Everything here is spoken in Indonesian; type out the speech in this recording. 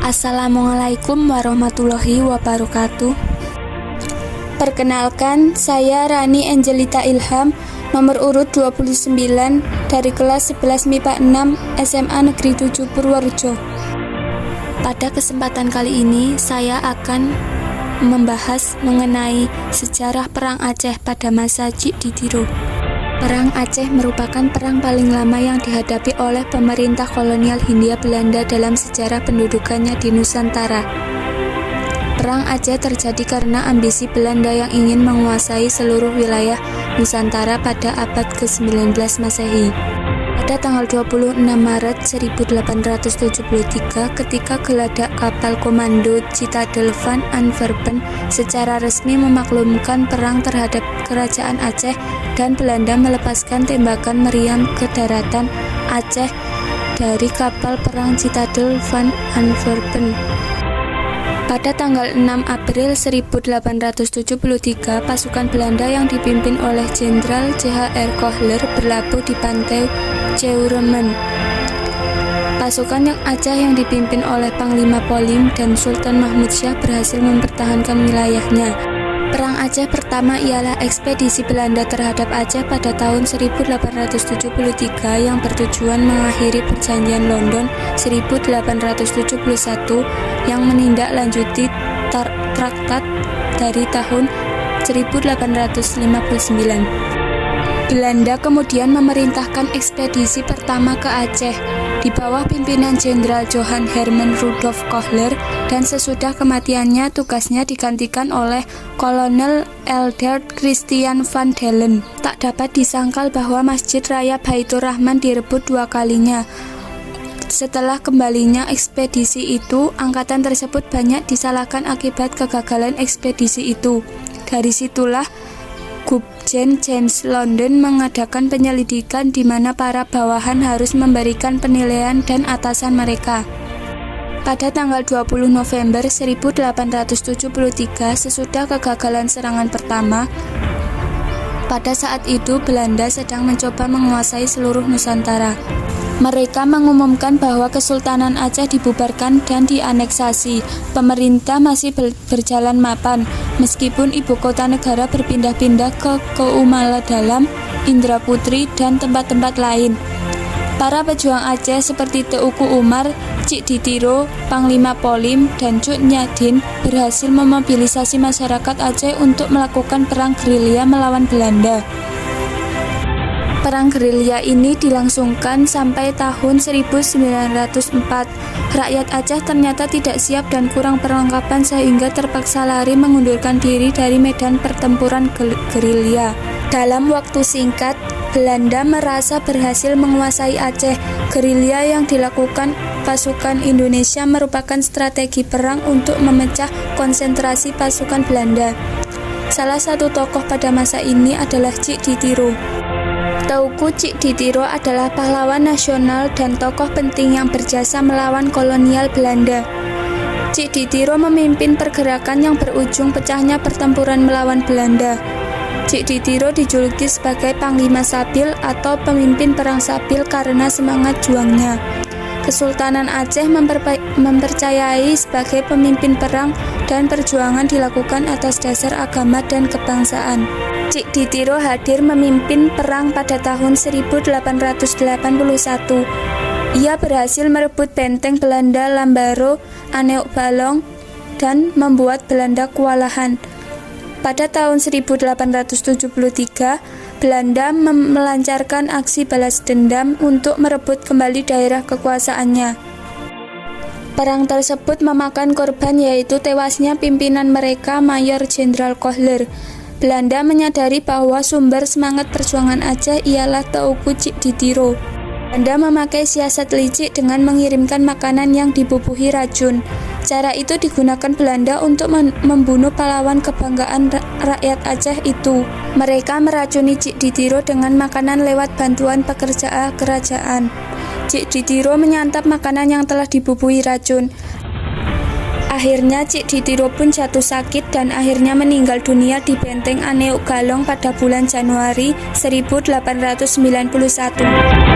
Assalamualaikum warahmatullahi wabarakatuh. Perkenalkan, saya Rani Angelita Ilham, nomor urut 29 dari kelas 11 MIPA 6 SMA Negeri 7 Purworejo. Pada kesempatan kali ini, saya akan membahas mengenai sejarah Perang Aceh pada masa Cik Ditiro. Perang Aceh merupakan perang paling lama yang dihadapi oleh pemerintah kolonial Hindia Belanda dalam sejarah pendudukannya di Nusantara. Perang Aceh terjadi karena ambisi Belanda yang ingin menguasai seluruh wilayah Nusantara pada abad ke-19 Masehi. Pada tanggal 26 Maret 1873, ketika geladak kapal komando Citadel van Antwerpen secara resmi memaklumkan perang terhadap kerajaan Aceh dan Belanda melepaskan tembakan meriam ke daratan Aceh dari kapal perang Citadel van Antwerpen. Pada tanggal 6 April 1873, pasukan Belanda yang dipimpin oleh Jenderal J.H.R. Kohler berlabuh di pantai Ceuremen. Pasukan Aceh yang dipimpin oleh Panglima Polim dan Sultan Mahmud Syah berhasil mempertahankan wilayahnya. Perang Aceh pertama ialah ekspedisi Belanda terhadap Aceh pada tahun 1873 yang bertujuan mengakhiri Perjanjian London 1871 yang menindaklanjuti traktat dari tahun 1859. Belanda kemudian memerintahkan ekspedisi pertama ke Aceh di bawah pimpinan Jenderal Johan Herman Rudolf Kohler, dan sesudah kematiannya tugasnya digantikan oleh Kolonel Eldert Christian van Dalen. Tak dapat disangkal bahwa Masjid Raya Baitur Rahman direbut dua kalinya. Setelah kembalinya ekspedisi itu, angkatan tersebut banyak disalahkan akibat kegagalan ekspedisi itu. Dari situlah Gubjen James London mengadakan penyelidikan di mana para bawahan harus memberikan penilaian dan atasan mereka. Pada tanggal 20 November 1873, sesudah kegagalan serangan pertama, pada saat itu Belanda sedang mencoba menguasai seluruh Nusantara. Mereka mengumumkan bahwa Kesultanan Aceh dibubarkan dan dianeksasi. Pemerintah masih berjalan mapan, meskipun ibu kota negara berpindah-pindah ke Keumala-Dalam, Indraputri, dan tempat-tempat lain. Para pejuang Aceh seperti Teuku Umar, Cik Ditiro, Panglima Polim, dan Cut Nyadin berhasil memobilisasi masyarakat Aceh untuk melakukan perang gerilya melawan Belanda. Perang gerilya ini dilangsungkan sampai tahun 1904. Rakyat Aceh ternyata tidak siap dan kurang perlengkapan sehingga terpaksa lari mengundurkan diri dari medan pertempuran gerilya. Dalam waktu singkat, Belanda merasa berhasil menguasai Aceh. Gerilya yang dilakukan pasukan Indonesia merupakan strategi perang untuk memecah konsentrasi pasukan Belanda. Salah satu tokoh pada masa ini adalah Cik Ditiro. Teuku Cik Ditiro adalah pahlawan nasional dan tokoh penting yang berjasa melawan kolonial Belanda. Cik Ditiro memimpin pergerakan yang berujung pecahnya pertempuran melawan Belanda. Cik Ditiro dijuluki sebagai Panglima Sabil atau pemimpin perang Sabil karena semangat juangnya. Kesultanan Aceh mempercayai sebagai pemimpin perang dan perjuangan dilakukan atas dasar agama dan kebangsaan. Cik Ditiro hadir memimpin perang pada tahun 1881. Ia berhasil merebut benteng Belanda Lambaro, Aneuk Balong, dan membuat Belanda kewalahan. Pada tahun 1873, Belanda melancarkan aksi balas dendam untuk merebut kembali daerah kekuasaannya. Perang tersebut memakan korban, yaitu tewasnya pimpinan mereka Mayor Jenderal Kohler. Belanda menyadari bahwa sumber semangat perjuangan Aceh ialah Teuku Cik Ditiro. Belanda memakai siasat licik dengan mengirimkan makanan yang dibubuhi racun. Cara itu digunakan Belanda untuk membunuh pahlawan kebanggaan rakyat Aceh itu. Mereka meracuni Cik Ditiro dengan makanan lewat bantuan pekerja kerajaan. Cik Ditiro menyantap makanan yang telah dibubuhi racun. Akhirnya Cik Ditiro pun jatuh sakit dan akhirnya meninggal dunia di benteng Aneuk Galong pada bulan Januari 1891.